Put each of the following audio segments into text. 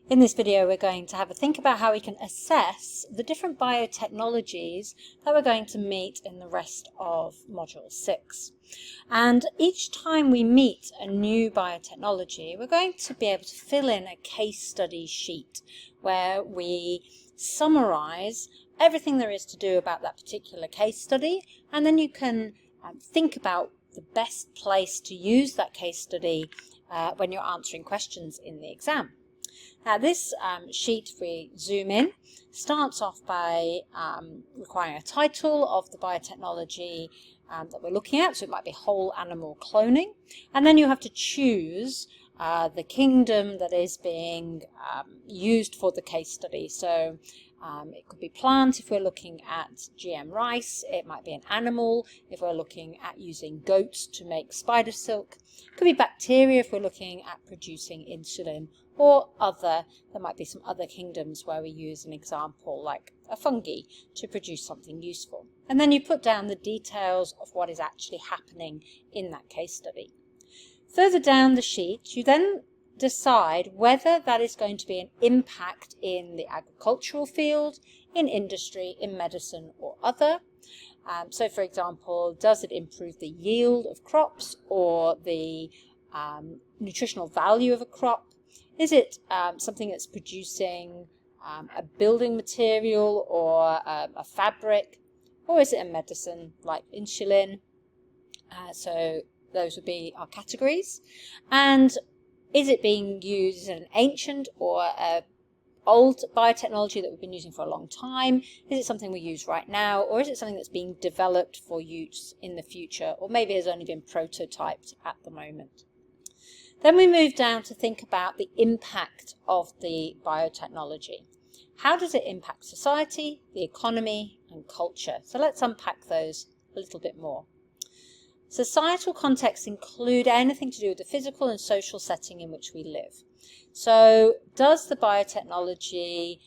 In this video, we're going to have a think about how we can assess the different biotechnologies that we're going to meet in the rest of Module 6. And each time we meet a new biotechnology, we're going to be able to fill in a case study sheet where we summarize everything there is to do about that particular case study, and then you can think about the best place to use that case study when you're answering questions in the exam. Now this sheet, if we zoom in, starts off by requiring a title of the biotechnology that we're looking at, so it might be whole animal cloning, and then you have to choose the kingdom that is being used for the case study. So it could be plant if we're looking at GM rice, it might be an animal if we're looking at using goats to make spider silk, it could be bacteria if we're looking at producing insulin, or other, there might be some other kingdoms where we use an example like a fungi to produce something useful. And then you put down the details of what is actually happening in that case study. Further down the sheet, you then decide whether that is going to be an impact in the agricultural field, in industry, in medicine or other. So for example, does it improve the yield of crops or the nutritional value of a crop? Is it something that's producing a building material or a fabric? Or is it a medicine like insulin? So those would be our categories. And is it being used as an ancient or an old biotechnology that we've been using for a long time? Is it something we use right now? Or is it something that's being developed for use in the future? Or maybe has only been prototyped at the moment? Then we move down to think about the impact of the biotechnology. How does it impact society, the economy, and culture? So let's unpack those a little bit more. Societal contexts include anything to do with the physical and social setting in which we live. So does the biotechnology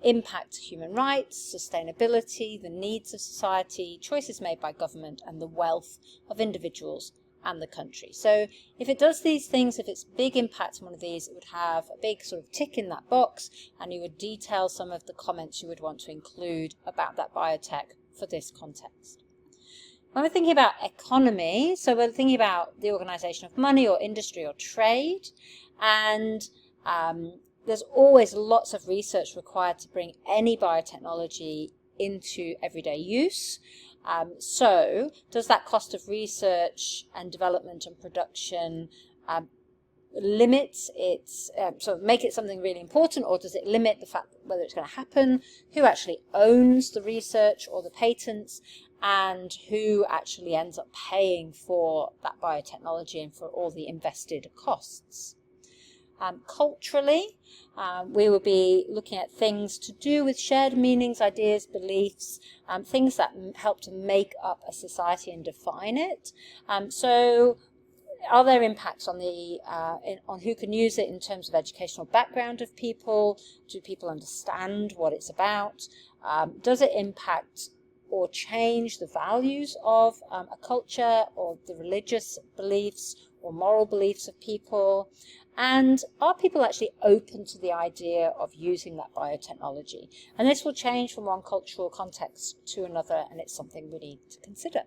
impact human rights, sustainability, the needs of society, choices made by government, and the wealth of individuals and the country? So if it does these things, if it's a big impact on one of these, it would have a big sort of tick in that box, and you would detail some of the comments you would want to include about that biotech for this context. When we're thinking about economy, so we're thinking about the organisation of money or industry or trade, and there's always lots of research required to bring any biotechnology into everyday use. So does that cost of research and development and production limit it, so make it something really important, or does it limit the fact whether it's going to happen, who actually owns the research or the patents, and who actually ends up paying for that biotechnology and for all the invested costs? Culturally, we will be looking at things to do with shared meanings, ideas, beliefs, things that help to make up a society and define it. So are there impacts on the on who can use it in terms of educational background of people? Do people understand what it's about? Does it impact or change the values of a culture or the religious beliefs or moral beliefs of people? And are people actually open to the idea of using that biotechnology? And this will change from one cultural context to another, and it's something we need to consider.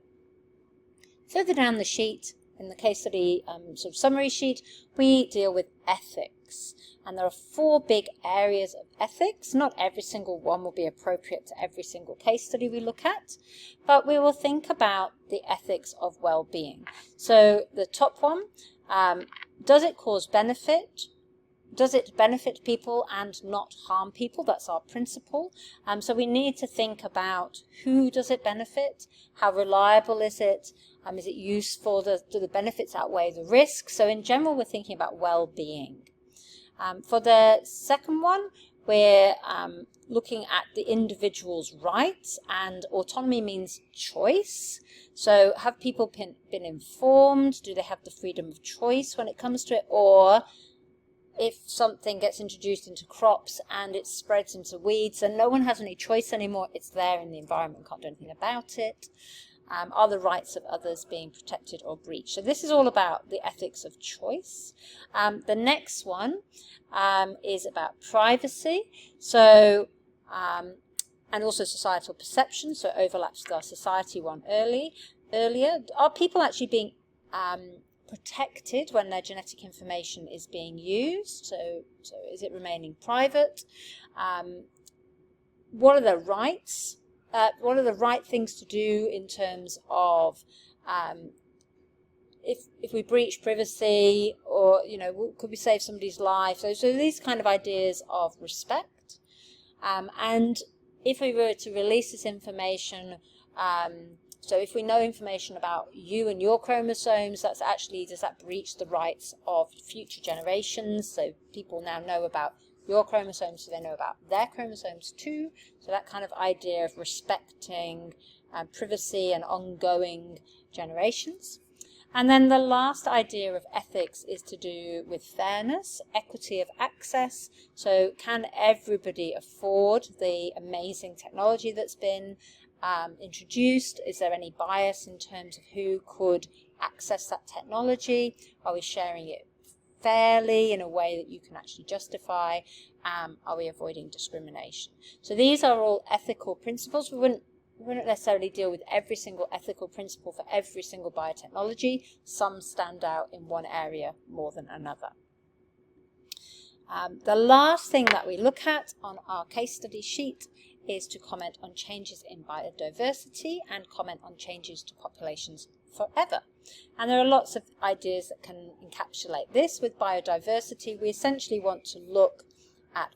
Further down the sheet, in the case study sort of summary sheet, we deal with ethics. And there are 4 big areas of ethics. Not every single one will be appropriate to every single case study we look at, but we will think about the ethics of well-being. So the top one, does it cause benefit? Does it benefit people and not harm people? That's our principle. So we need to think about who does it benefit? How reliable is it? Is it useful? Do the benefits outweigh the risks? So in general, we're thinking about well-being. For the second one, we're looking at the individual's rights, and autonomy means choice. So have people been informed? Do they have the freedom of choice when it comes to it? Or if something gets introduced into crops and it spreads into weeds and no one has any choice anymore, it's there in the environment, can't do anything about it. Are the rights of others being protected or breached? So this is all about the ethics of choice. The next one is about privacy. So, and also societal perception, so it overlaps with our society one earlier. Are people actually being protected when their genetic information is being used? So is it remaining private? What are the rights? What are the right things to do in terms of if we breach privacy, or could we save somebody's life? So these kind of ideas of respect, and if we were to release this information, so if we know information about you and your chromosomes, does that breach the rights of future generations? So people now know about your chromosomes, so they know about their chromosomes too. So that kind of idea of respecting privacy and ongoing generations. And then the last idea of ethics is to do with fairness, equity of access. So can everybody afford the amazing technology that's been introduced? Is there any bias in terms of who could access that technology? Are we sharing it fairly in a way that you can actually justify? Are we avoiding discrimination? So these are all ethical principles. We wouldn't necessarily deal with every single ethical principle for every single biotechnology. Some stand out in one area more than another. The last thing that we look at on our case study sheet is to comment on changes in biodiversity and comment on changes to populations forever. And there are lots of ideas that can encapsulate this. With biodiversity, we essentially want to look at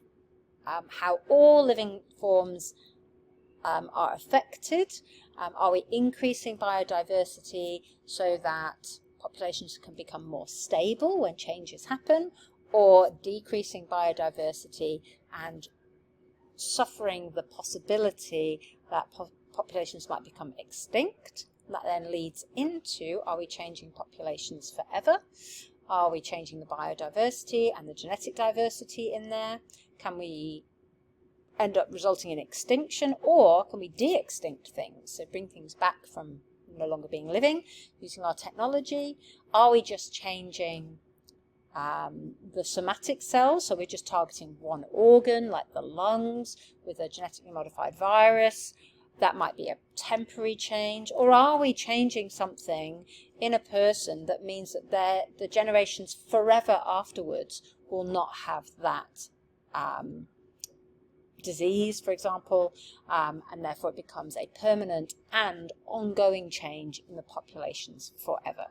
how all living forms are affected. Are we increasing biodiversity so that populations can become more stable when changes happen, or decreasing biodiversity and suffering the possibility that populations might become extinct? That then leads into, are we changing populations forever? Are we changing the biodiversity and the genetic diversity in there? Can we end up resulting in extinction, or can we de-extinct things, so bring things back from no longer being living using our technology? Are we just changing the somatic cells, so we're just targeting one organ like the lungs with a genetically modified virus? That might be a temporary change. Or are we changing something in a person that means that the generations forever afterwards will not have that disease, for example, and therefore it becomes a permanent and ongoing change in the populations forever?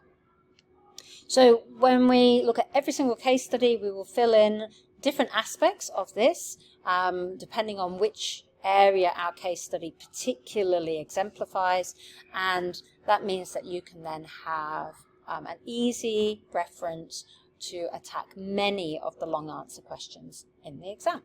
So when we look at every single case study, we will fill in different aspects of this, depending on which area our case study particularly exemplifies, and that means that you can then have an easy reference to attack many of the long answer questions in the exam.